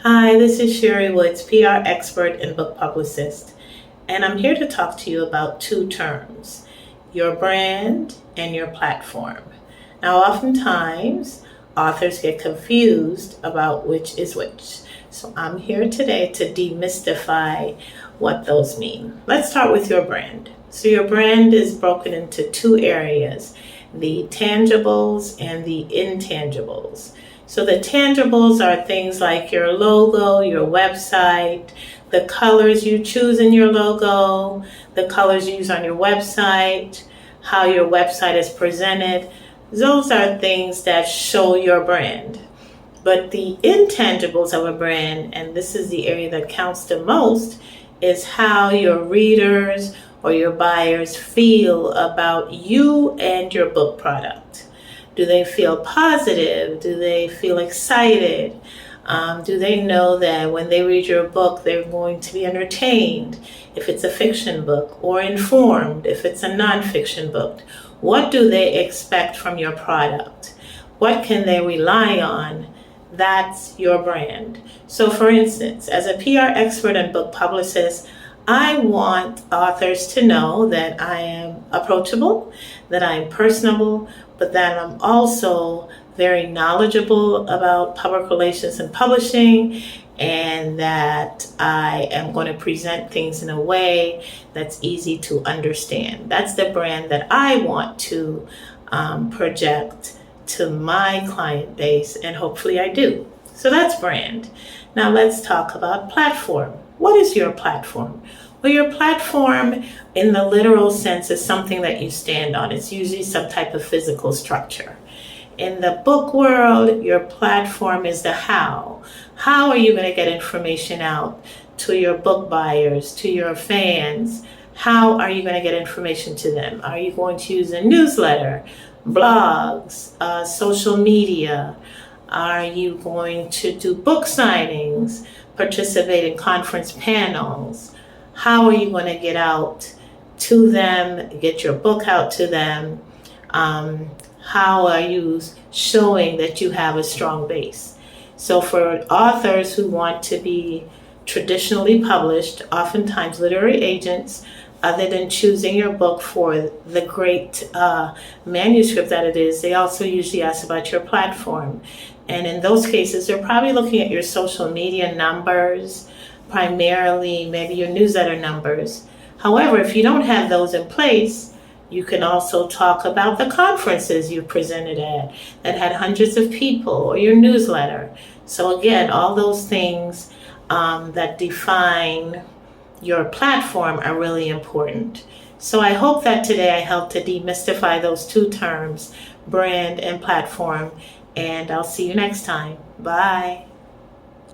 Hi, this is Sherry Woods, PR expert and book publicist, and I'm here to talk to you about two terms, your brand and your platform. Now, oftentimes, authors get confused about which is which, so I'm here today to demystify what those mean. Let's start with your brand. So your brand is broken into two areas, the tangibles and the intangibles. So the tangibles are things like your logo, your website, the colors you choose in your logo, the colors you use on your website, how your website is presented. Those are things that show your brand. But the intangibles of a brand, and this is the area that counts the most, is how your readers or your buyers feel about you and your book product. Do they feel positive? Do they feel excited? Do they know that when they read your book, they're going to be entertained if it's a fiction book, or informed if it's a nonfiction book? What do they expect from your product? What can they rely on? That's your brand. So for instance, as a PR expert and book publicist, I want authors to know that I am approachable, that I'm personable, but that I'm also very knowledgeable about public relations and publishing, and that I am going to present things in a way that's easy to understand. That's the brand that I want to project to my client base, and hopefully I do. So that's brand. Now let's talk about platform. What is your platform? Well, your platform in the literal sense is something that you stand on. It's usually some type of physical structure. In the book world, your platform is the how. How are you going to get information out to your book buyers, to your fans? How are you going to get information to them? Are you going to use a newsletter, blogs, social media? Are you going to do book signings, participate in conference panels? How are you going to get out to them, get your book out to them? How are you showing that you have a strong base? So for authors who want to be traditionally published, oftentimes literary agents, other than choosing your book for the great manuscript that it is, they also usually ask about your platform. And in those cases, they're probably looking at your social media numbers, primarily maybe your newsletter numbers. However, if you don't have those in place, you can also talk about the conferences you presented at that had hundreds of people, or your newsletter. So again, all those things that define your platform are really important. So I hope that today I helped to demystify those two terms, brand and platform, and I'll see you next time. Bye.